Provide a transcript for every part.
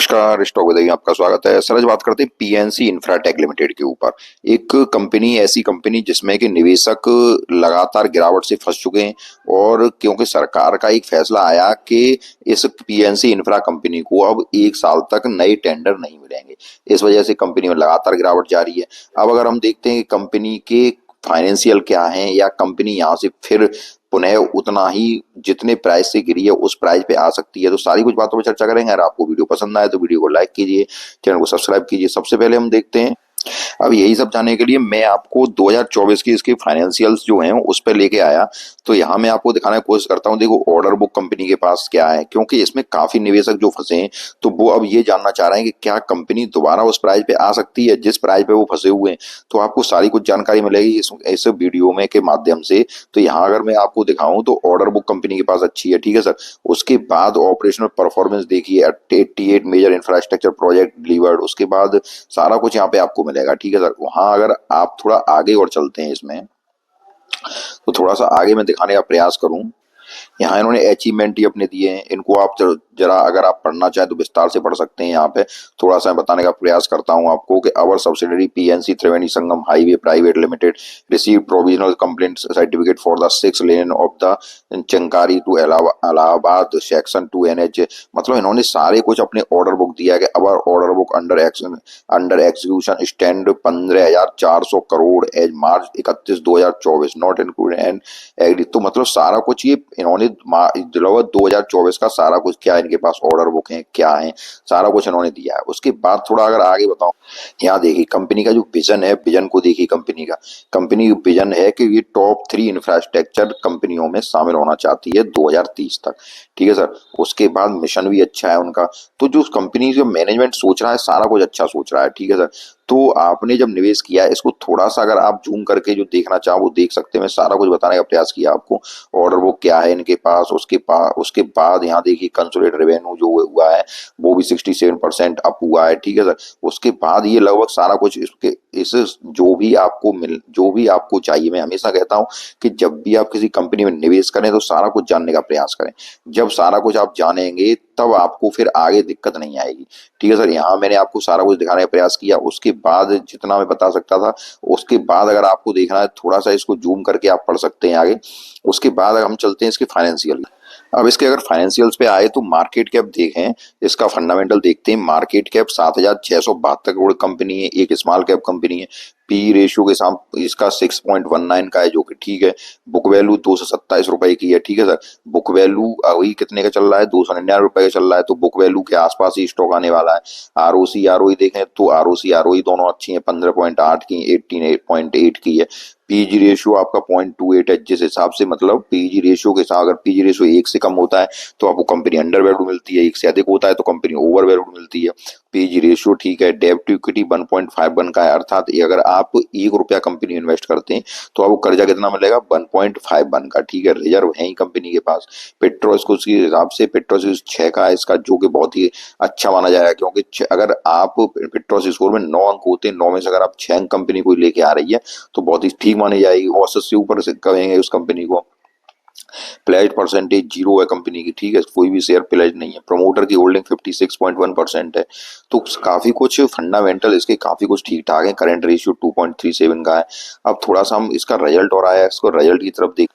नमस्कार, स्टॉक बताइए आपका स्वागत है। सर आज बात करते हैं पीएनसी इंफ्राटेक लिमिटेड के ऊपर। एक कंपनी ऐसी कंपनी जिसमें कि निवेशक लगातार गिरावट से फंस चुके हैं और क्योंकि सरकार का एक फैसला आया कि इस पीएनसी इंफ्रा कंपनी को अब 1 साल तक नए टेंडर नहीं मिलेंगे। इस वजह से कंपनी में लगातार गिरावट जारी है। अब अगर हम देखते हैं कि कंपनी के फाइनेंशियल क्या है या कंपनी यहाँ से फिर पुनः उतना ही जितने प्राइस से गिरी है उस प्राइस पे आ सकती है, तो सारी कुछ बातों पर चर्चा करेंगे। अगर आपको वीडियो पसंद आए तो वीडियो को लाइक कीजिए, चैनल को सब्सक्राइब कीजिए। सबसे पहले हम देखते हैं, अब यही सब जानने के लिए मैं आपको 2024 की इसके फाइनेंशियल्स जो हैं उस पर लेके आया। तो यहाँ मैं आपको दिखाने की कोशिश करता हूँ। देखो ऑर्डर बुक कंपनी के पास क्या है, क्योंकि इसमें काफी निवेशक जो फंसे हैं तो वो अब ये जानना चाह रहे हैं कि क्या कंपनी दोबारा उस प्राइस पे आ सकती है जिस प्राइस पे वो फंसे हुए हैं। तो आपको सारी कुछ जानकारी मिलेगी इस वीडियो में के माध्यम से। तो यहाँ अगर मैं आपको दिखाऊं तो ऑर्डर बुक कंपनी के पास अच्छी है, ठीक है सर। उसके बाद ऑपरेशनल परफॉर्मेंस देखिए, 88 मेजर इंफ्रास्ट्रक्चर प्रोजेक्ट डिलीवर्ड, उसके बाद सारा कुछ यहाँ पे आपको मिलेगा, ठीक है सर। वहां अगर आप थोड़ा आगे और चलते हैं इसमें, तो थोड़ा सा आगे मैं दिखाने का प्रयास करूं। यहाँ इन्होंने अचीवमेंट ही अपने दिए हैं, इनको आप जरा अगर आप पढ़ना चाहें तो विस्तार से पढ़ सकते हैं। यहाँ पे थोड़ा सा मैं बताने का प्रयास करता हूँ आपको कि our subsidiary PNC Triveni Sangam highway private limited receive provisional complaint certificate for the 6 lane of the Chankari to Allahabad section 2 NH। मतलब इन्होंने सारे कुछ अपने ऑर्डर बुक दिया है कि our order book under execution stand 15,400 crore as March 31 2024 not included and agri. तो मतलब सारा कुछ ये इन्होंने 2024 का सारा कुछ क्या इनके पास ऑर्डर बुक है क्या है, सारा कुछ इन्होंने दिया है। उसके बाद थोड़ा अगर आगे बताऊं, यहाँ देखिए कंपनी का जो विजन है, विजन को देखिए कंपनी का। कंपनी विजन है कि ये टॉप 3 इंफ्रास्ट्रक्चर कंपनियों में शामिल होना चाहती है 2030 तक, ठीक है सर। उसके बाद मिशन भी अच्छा है उनका। तो जो कंपनी जो मैनेजमेंट सोच रहा है सारा कुछ अच्छा सोच रहा है, ठीक है सर। तो आपने जब निवेश किया है इसको थोड़ा सा अगर आप जूम करके जो देखना चाहो वो देख सकते हैं। मैं सारा कुछ बताने का प्रयास किया आपको। ऑर्डर बुक क्या है इनके पास, उसके बाद यहाँ देखिए कंसोलिडेटेड रेवेन्यू जो हुआ है वो भी 67% अप हुआ है, ठीक है सर। उसके बाद ये लगभग सारा कुछ इसके इस जो भी आपको चाहिए, मैं हमेशा कहता हूँ कि जब भी आप किसी कंपनी में निवेश करें तो सारा कुछ जानने का प्रयास करें। जब सारा कुछ आप जानेंगे तब आपको फिर आगे दिक्कत नहीं आएगी, ठीक है सर। यहाँ मैंने आपको सारा कुछ दिखाने का प्रयास किया। उसके बाद जितना मैं बता सकता था, उसके बाद अगर आपको देखना है थोड़ा सा इसको जूम करके आप पढ़ सकते हैं आगे। उसके बाद अगर हम चलते हैं इसके फाइनेंशियल। अब इसके अगर फाइनेंशियल्स पे आए तो मार्केट कैप देखें, इसका फंडामेंटल देखते हैं। मार्केट कैप 7,672 करोड़ कंपनी है, एक स्मॉल कैप कंपनी है। पी रेशियो के साथ इसका 6.19 का है, जो कि ठीक है। बुक वैल्यू 227 रुपए की है, ठीक है सर। बुक वैल्यू अभी कितने का चल रहा है, 299 रुपए का चल रहा है। तो बुक वैल्यू के आसपास ही स्टॉक आने वाला है। आरओसी आरओई देखें तो आरओसी आरओई दोनों अच्छी है, 15.8 की, 18.8 की है। पीजी रेशियो आपका 0.28 है, जिस हिसाब से मतलब पीजी रेशियो के साथ अगर पीजी रेशियो 1 से कम होता है तो आपको कंपनी अंडर वैल्यू मिलती है, 1 से अधिक होता है तो कंपनी ओवर वैल्यू मिलती है। पीजी रेशियो ठीक है। डेब्ट टू इक्विटी 1.51 का है, अर्थात अगर आप 1 रुपया कंपनी इन्वेस्ट करते हैं तो आपको कर्जा कितना मिलेगा, 1.51 का, ठीक है। रिजर्व है ही कंपनी के पास। पेट्रोल के हिसाब से पेट्रोल 6 का है इसका, जो कि बहुत ही अच्छा माना जाएगा, क्योंकि अगर आप पेट्रोल स्कोर में 9 अंक होते हैं, 9 में से अगर आप 6 अंक कंपनी को लेके आ रही है तो बहुत ही ठीक मानी जाएगी। औसत से ऊपर से कहेंगे उस कंपनी को। प्लेज परसेंटेज 0 है कंपनी की, ठीक है। कोई भी शेयर प्लेज नहीं है। प्रमोटर की होल्डिंग 56.1% है। तो काफी कुछ फंडामेंटल इसके काफी कुछ ठीक ठाक है। करंट रेशियो 2.37 का है। अब थोड़ा सा हम इसका रिजल्ट और आया है, इसको रिजल्ट की तरफ देख।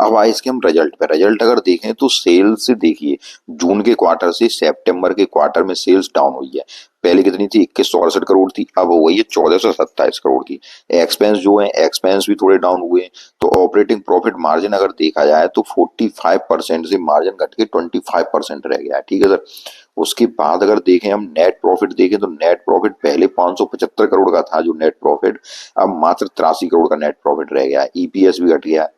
अब आए इसके हम रिजल्ट पे। रिजल्ट अगर देखें तो सेल्स से देखिए, जून के क्वार्टर से सितंबर के क्वार्टर में सेल्स डाउन हुई है। पहले कितनी थी, 2168 करोड़ थी, अब हो गई है 1427 करोड़ की। एक्सपेंस जो है, एक्सपेंस भी थोड़े डाउन हुए हैं। तो ऑपरेटिंग प्रॉफिट मार्जिन अगर देखा जाए तो 45% से मार्जिन घट के 25% रह गया है, ठीक है सर। उसके बाद अगर देखें हम नेट प्रॉफिट देखें तो नेट प्रॉफिट पहले 575 करोड़ का था जो नेट प्रॉफिट, अब मात्र 83 करोड़ का नेट प्रॉफिट रह गया है। ईपीएस भी घट गया है।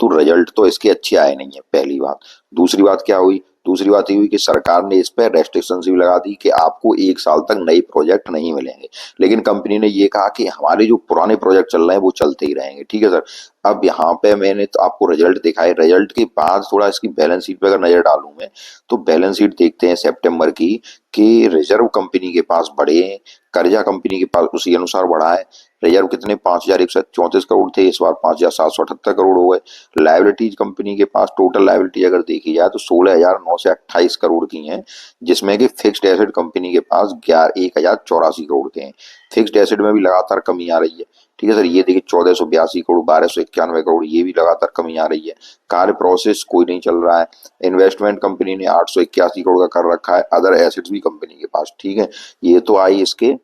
तो रिजल्ट तो इसके अच्छे आए नहीं है, पहली बात। दूसरी बात क्या हुई, दूसरी बात ये हुई कि सरकार ने इस पर रेस्ट्रिक्शन भी लगा दी कि आपको 1 साल तक नए प्रोजेक्ट नहीं मिलेंगे। लेकिन कंपनी ने ये कहा कि हमारे जो पुराने प्रोजेक्ट चल रहे हैं वो चलते ही रहेंगे, ठीक है सर। अब यहाँ पे मैंने तो आपको रिजल्ट दिखाए, रिजल्ट के बाद थोड़ा इसकी बैलेंस शीट पे अगर नजर डालूं मैं, तो बैलेंस शीट देखते हैं सितंबर की, कि रिजर्व कंपनी के पास बढ़े हैं, कर्जा कंपनी के पास उसी अनुसार बढ़ा है। रिजर्व कितने, 5,134 करोड़ थे, इस बार 5,778 करोड़ हो गए। लायबिलिटीज कंपनी के पास टोटल लायबिलिटी अगर देखी जाए तो 16,928 करोड़ की हैं, जिसमें कि फिक्स्ड एसेट कंपनी के पास 1,084 करोड़ के हैं। फिक्स्ड एसेट में भी लगातार कमी आ रही है। ठीक है सर, ये देखिए 1,482 करोड़, 1,291 करोड़, ये भी लगातार कमी आ रही है। कार्य प्रोसेस कोई नहीं चल रहा है। इन्वेस्टमेंट कंपनी ने 881 करोड़ का कर रखा है, अदर एसेट्स भी कंपनी के पास। ठीक है, ये तो आई इसके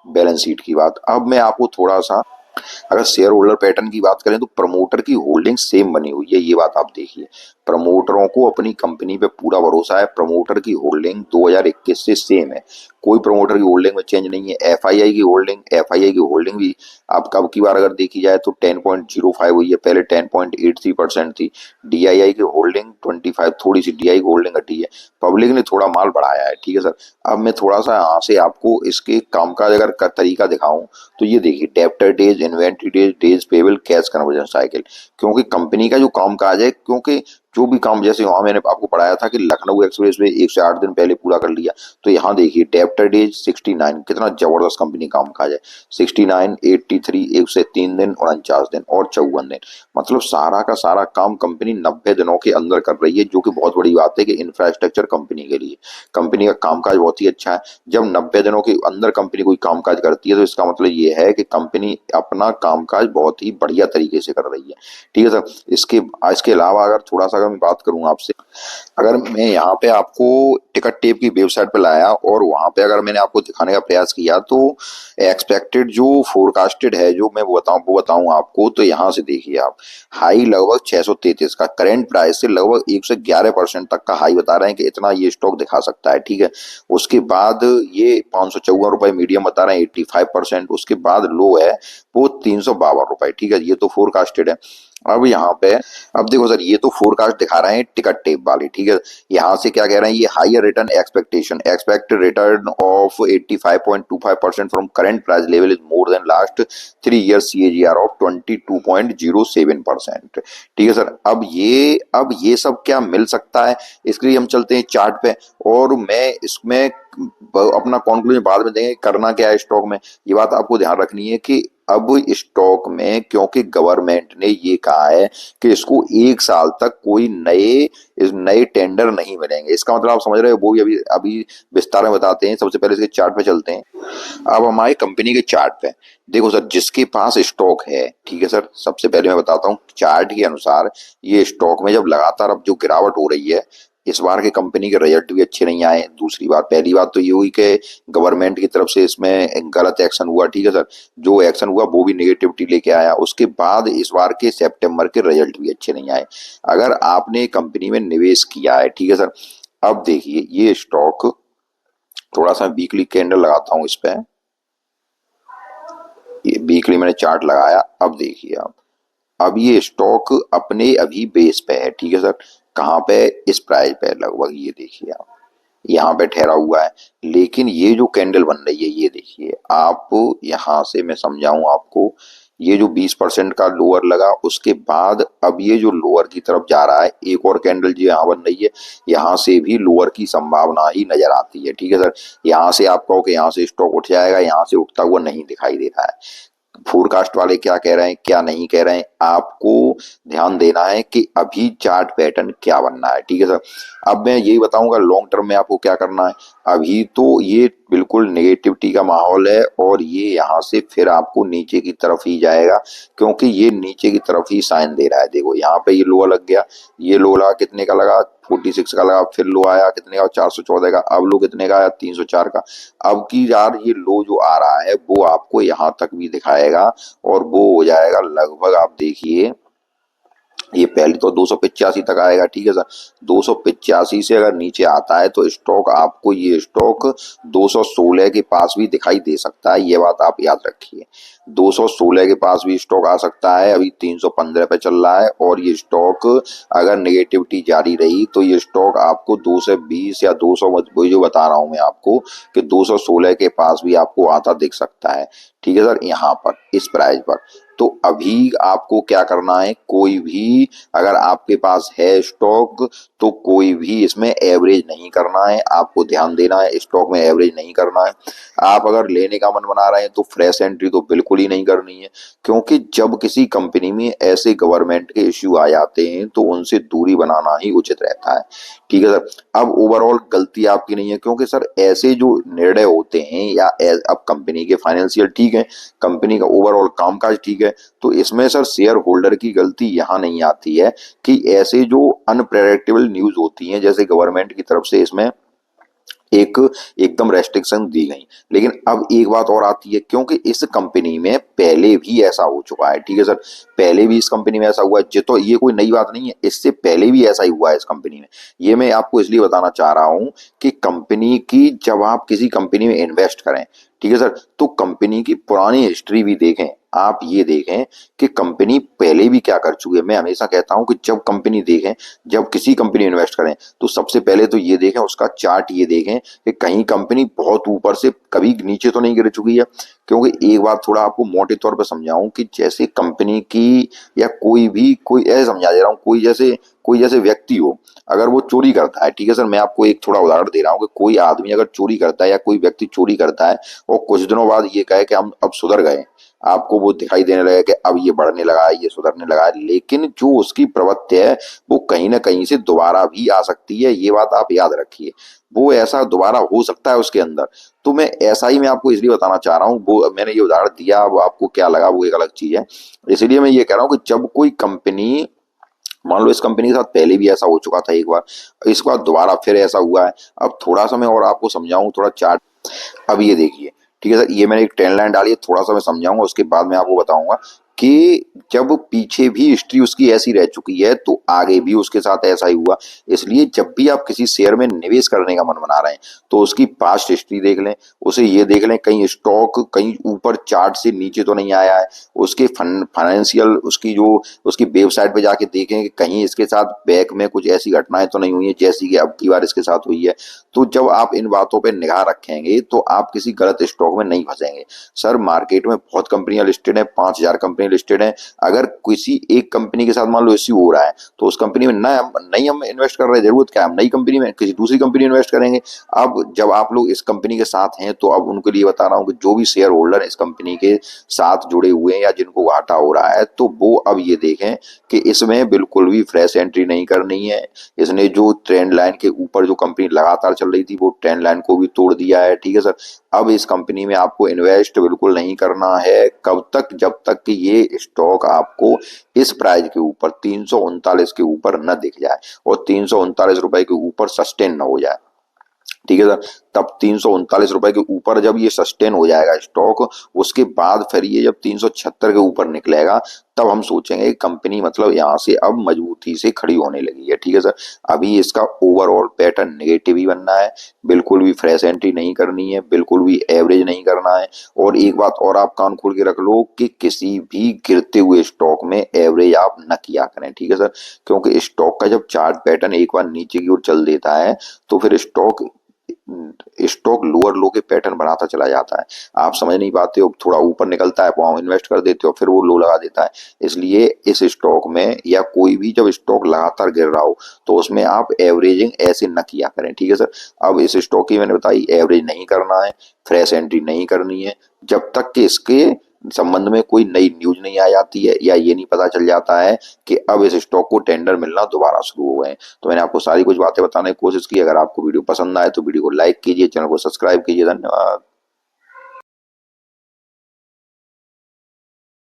बैलेंस शीट की बात। अब मैं आपको थोड़ा सा, अगर शेयर होल्डर पैटर्न की बात करें तो प्रमोटर की होल्डिंग सेम बनी हुई है, ये बात आप देखिए। प्रमोटरों को अपनी कंपनी पे पूरा भरोसा है। प्रमोटर की होल्डिंग 2021 से सेम है, कोई प्रमोटर की होल्डिंग में चेंज नहीं है। एफआईआई की होल्डिंग भी अब कब की बार अगर देखी जाए तो 10.05 हुई है, पहले 10.83% थी। डीआईआई की होल्डिंग 25, थोड़ी सी डीआई की होल्डिंग घटी है। पब्लिक ने थोड़ा माल बढ़ाया है। ठीक है सर, अब मैं थोड़ा सा यहाँ से आपको इसके कामकाज अगर का तरीका दिखाऊं, तो ये देखिए debtor days, inventory days, days payable, cash conversion cycle. क्योंकि कंपनी का जो कामकाज है, क्योंकि जो भी काम, जैसे वहां मैंने आपको पढ़ाया था कि लखनऊ एक्सप्रेस वे 1 से 8 दिन पहले पूरा कर लिया, तो यहाँ देखिए डेब्टर डेज 69, कितना जबरदस्त कंपनी कामकाज है। 69, 83, 1 से 3 दिन, 49 दिन और 54 दिन, मतलब सारा का सारा काम कंपनी 90 दिनों के अंदर कर रही है, जो कि बहुत बड़ी बात है कि इंफ्रास्ट्रक्चर कंपनी के लिए कंपनी का कामकाज बहुत ही अच्छा है। जब 90 दिनों के अंदर कंपनी कोई कामकाज करती है, तो इसका मतलब ये है कि कंपनी अपना कामकाज बहुत ही बढ़िया तरीके से कर रही है। ठीक है सर, इसके इसके अलावा अगर थोड़ा सा अगर मैं बात करूं आपसे, अगर मैं यहाँ पे आपको टिकट टेप की वेबसाइट पे लाया और वहां पे अगर मैंने आपको दिखाने का प्रयास किया, तो एक्सपेक्टेड जो फोरकास्टेड है, जो मैं वो बताऊं आपको, तो यहाँ से देखिए आप, हाई लगभग 633 का, करेंट प्राइस से लगभग 111% तक का हाई बता रहे हैं कि इतना ये स्टॉक दिखा सकता है। ठीक है, उसके बाद ये 554 रुपए मीडियम बता रहे हैं, 85%। उसके बाद लो है वो 352 रुपए। ठीक है, ये तो फोरकास्टेड है। अब यहाँ पे, अब देखो सर, ये तो फोरकास्ट दिखा रहे हैं टिकट टेप वाले। ठीक है, यहाँ से क्या कह रहे हैं, ये higher return expectation, expected return of 85.25% from current price level is more than last 3 year CAGR of 22.07%। ठीक है सर, अब ये सब क्या मिल सकता है, इसके लिए हम चलते हैं चार्ट पे, और मैं इसमें अपना कॉन्क्लूजन बाद में देंगे करना क्या है स्टॉक में। ये बात आपको ध्यान रखनी है कि अब स्टॉक में, क्योंकि गवर्नमेंट ने ये कहा है कि इसको 1 साल तक कोई नए टेंडर नहीं मिलेंगे, इसका मतलब आप समझ रहे हो, वो भी अभी अभी विस्तार में बताते हैं। सबसे पहले इसके चार्ट पे चलते हैं। अब हमारे कंपनी के चार्ट पे देखो सर, जिसके पास स्टॉक है, ठीक है सर, सबसे पहले मैं बताता हूँ चार्ट के अनुसार, ये स्टॉक में जब लगातार अब जो गिरावट हो रही है, इस बार के कंपनी के रिजल्ट भी अच्छे नहीं आए। दूसरी बात, पहली बात तो ये हुई कि गवर्नमेंट की तरफ से इसमें गलत एक्शन हुआ। ठीक है सर, जो एक्शन हुआ वो भी नेगेटिविटी लेके आया। उसके बाद इस बार के सितंबर के रिजल्ट भी अच्छे नहीं आए। अगर आपने कंपनी में निवेश किया है, ठीक है सर, अब देखिए ये स्टॉक, थोड़ा सा वीकली कैंडल लगाता हूं इस पे, ये वीकली मैंने चार्ट लगाया। अब देखिए आप, अब ये स्टॉक अपने अभी बेस पे है। ठीक है सर, कहाँ पे, इस प्राइस पे लगभग, ये देखिए आप, यहाँ पे ठहरा हुआ है। लेकिन ये जो कैंडल बन रही है, ये देखिए आप, यहाँ से मैं समझाऊं आपको, ये जो 20% का लोअर लगा, उसके बाद अब ये जो लोअर की तरफ जा रहा है, एक और कैंडल जो यहाँ बन रही है, यहाँ से भी लोअर की संभावना ही नजर आती है। ठीक है सर, यहाँ से आप कहो कि यहाँ से स्टॉक उठ जाएगा, यहाँ से उठता हुआ नहीं दिखाई दे रहा है। फोरकास्ट वाले क्या कह रहे हैं, क्या नहीं कह रहे हैं, आपको ध्यान देना है कि अभी चार्ट पैटर्न क्या बनना है। ठीक है सर, अब मैं यही बताऊंगा लॉन्ग टर्म में आपको क्या करना है। अभी तो ये बिल्कुल नेगेटिविटी का माहौल है, और ये यहाँ से फिर आपको नीचे की तरफ ही जाएगा, क्योंकि ये नीचे की तरफ ही साइन दे रहा है। देखो यहाँ पे ये लो लग गया, ये लो लगा, कितने का लगा, 46 का लगा, फिर लो आया कितने का, 414 का, अब लो कितने का आया, 304 का। अब की यार ये लो जो आ रहा है वो आपको यहाँ तक भी दिखाएगा, और वो हो जाएगा लगभग, आप देखिए, ये पहले तो 285 तक आएगा। ठीक है सर, 285 से अगर नीचे आता है तो स्टॉक आपको, ये स्टॉक 216 के पास भी दिखाई दे सकता है, ये बात आप याद रखिए। 216 के पास भी स्टॉक आ सकता है। अभी 315 पे चल रहा है, और ये स्टॉक अगर नेगेटिविटी जारी रही तो ये स्टॉक आपको 220 या 200, वही जो बता रहा हूं मैं आपको, कि 216 के पास भी आपको आता दिख सकता है। ठीक है सर, यहाँ पर इस प्राइस पर, तो अभी आपको क्या करना है, कोई भी अगर आपके पास है स्टॉक तो कोई भी इसमें एवरेज नहीं करना है, आपको ध्यान देना है, स्टॉक में एवरेज नहीं करना है। आप अगर लेने का मन बना रहे हैं तो फ्रेश एंट्री तो बिल्कुल ही नहीं करनी है, क्योंकि जब किसी कंपनी में ऐसे गवर्नमेंट के इश्यू आ जाते हैं तो उनसे दूरी बनाना ही उचित रहता है। ठीक है सर। अब ओवरऑल गलती आपकी नहीं है, क्योंकि सर ऐसे जो निर्णय होते हैं या अब कंपनी के फाइनेंशियल ठीक है, कंपनी का ओवरऑल कामकाज ठीक है, तो इसमें सर शेयर होल्डर की गलती यहाँ नहीं आती है कि ऐसे जो अनप्रेडिक्टेबल न्यूज होती हैं, जैसे गवर्नमेंट की तरफ से इसमें एक एकदम रेस्ट्रिक्शन दी गई। लेकिन अब एक बात और आती है, क्योंकि इस कंपनी में पहले भी ऐसा हो चुका है। ठीक है सर, पहले भी इस कंपनी में ऐसा हुआ है, तो ये कोई नई बात नहीं है, इससे पहले भी ऐसा ही हुआ है इस कंपनी में। ये मैं आपको इसलिए बताना चाह रहा हूं कि कंपनी की, जब आप किसी कंपनी में इन्वेस्ट करें, ठीक है सर, तो कंपनी की पुरानी हिस्ट्री भी देखें। आप ये देखें कि कंपनी पहले भी क्या कर चुकी है। मैं हमेशा कहता हूं कि जब कंपनी देखें, जब किसी कंपनी में इन्वेस्ट करें, तो सबसे पहले तो ये देखें, उसका चार्ट ये देखें कि कहीं कंपनी बहुत ऊपर से कभी नीचे तो नहीं गिर चुकी है। क्योंकि एक बात थोड़ा आपको मोटे तौर पर समझाऊं कि जैसे कंपनी की, या कोई ऐसे समझा दे रहा हूँ, कोई जैसे व्यक्ति हो, अगर वो चोरी करता है, ठीक है सर, मैं आपको एक थोड़ा उदाहरण दे रहा हूँ कि कोई आदमी अगर चोरी करता है या कोई व्यक्ति चोरी करता है और कुछ दिनों बाद ये कहे कि हम अब सुधर गए, आपको वो दिखाई देने लगा कि अब ये बढ़ने लगा है, ये सुधरने लगा है, लेकिन जो उसकी प्रवृत्ति है वो कहीं ना कहीं से दोबारा भी आ सकती है। ये बात आप याद रखिए, वो ऐसा दोबारा हो सकता है उसके अंदर। तो मैं ऐसा ही मैं आपको इसलिए बताना चाह रहा हूँ, वो मैंने ये उदाहरण दिया, वो आपको क्या लगा वो एक अलग चीज है। इसलिए मैं ये कह रहा हूँ कि जब कोई कंपनी, मान लो इस कंपनी के साथ पहले भी ऐसा हो चुका था एक बार, इस बार दोबारा फिर ऐसा हुआ है। अब थोड़ा सा मैं और आपको समझाऊं, थोड़ा चार्ट। अब ये देखिए, ठीक है सर, ये मैंने एक ट्रेंड लाइन डाली है, थोड़ा सा मैं समझाऊंगा, उसके बाद मैं आपको बताऊंगा कि जब पीछे भी हिस्ट्री उसकी ऐसी रह चुकी है तो आगे भी उसके साथ ऐसा ही हुआ। इसलिए जब भी आप किसी शेयर में निवेश करने का मन बना रहे हैं तो उसकी पास्ट हिस्ट्री देख लें, उसे ये देख लें कहीं स्टॉक कहीं ऊपर चार्ट से नीचे तो नहीं आया है, उसके फाइनेंशियल, उसकी जो उसकी वेबसाइट पे जाके देखें कि कहीं इसके साथ बैक में कुछ ऐसी घटनाएं तो नहीं हुई है जैसी कि अब की बार इसके साथ हुई है। तो जब आप इन बातों पे निगाह रखेंगे तो आप किसी गलत स्टॉक में नहीं फंसेंगे। सर मार्केट में बहुत कंपनियां लिस्टेड है, 5,000 कंपनी लिस्टेड है। अगर किसी एक कंपनी के साथ मान लो इश्यू हो रहा है तो उस कंपनी में ना नहीं हम इन्वेस्ट कर रहे हैं, जरूरत क्या है, हम नई कंपनी में किसी दूसरी कंपनी इन्वेस्ट करेंगे। अब जब आप लोग इस कंपनी के साथ हैं तो अब उनके लिए बता रहा हूँ कि जो भी शेयर होल्डर इस कंपनी के साथ जुड़े हुए हैं या जिनको घाटा हो रहा है, तो वो अब ये देखें कि इसमें बिल्कुल भी फ्रेश एंट्री नहीं करनी है। इसने जो ट्रेंड लाइन के ऊपर जो कंपनी लगातार चल रही थी वो ट्रेंड लाइन को भी तोड़ दिया है। ठीक है सर, अब इस कंपनी में आपको इन्वेस्ट बिल्कुल नहीं करना है। कब तक, जब तक कि ये स्टॉक आपको इस प्राइस के ऊपर 339 के ऊपर न दिख जाए और 339 रुपए के ऊपर सस्टेन न हो जाए। ठीक है सर, तब 339 रुपए के ऊपर जब ये सस्टेन हो जाएगा स्टॉक, उसके बाद फिर ये जब 376 के ऊपर निकलेगा तब हम सोचेंगे कंपनी मतलब यहाँ से अब मजबूती से खड़ी होने लगी है। ठीक है सर, अभी इसका ओवरऑल पैटर्न नेगेटिव ही बनना है, बिल्कुल भी फ्रेश एंट्री नहीं करनी है, बिल्कुल भी एवरेज नहीं करना है। और एक बात और आप कान खोल के रख लो कि किसी भी गिरते हुए स्टॉक में एवरेज आप न किया करें। ठीक है सर, क्योंकि स्टॉक का जब चार्ट पैटर्न एक बार नीचे की ओर चल देता है तो फिर स्टॉक लोअर लो के पैटर्न बनाता चला जाता है। आप समझ नहीं पाते हो, थोड़ा ऊपर निकलता है वहां इन्वेस्ट कर देते हो, फिर वो लो लगा देता है। इसलिए इस स्टॉक में या कोई भी जब स्टॉक लगातार गिर रहा हो तो उसमें आप एवरेजिंग ऐसे न किया करें। ठीक है सर, अब इस स्टॉक की मैंने बताई एवरेज नहीं करना है, फ्रेश एंट्री नहीं करनी है, जब तक कि इसके संबंध में कोई नई न्यूज नहीं आ जाती है या ये नहीं पता चल जाता है कि अब इस स्टॉक को टेंडर मिलना दोबारा शुरू हो गए। तो मैंने आपको सारी कुछ बातें बताने की कोशिश की। अगर आपको वीडियो पसंद आए तो वीडियो को लाइक कीजिए, चैनल को सब्सक्राइब कीजिए। धन्यवाद।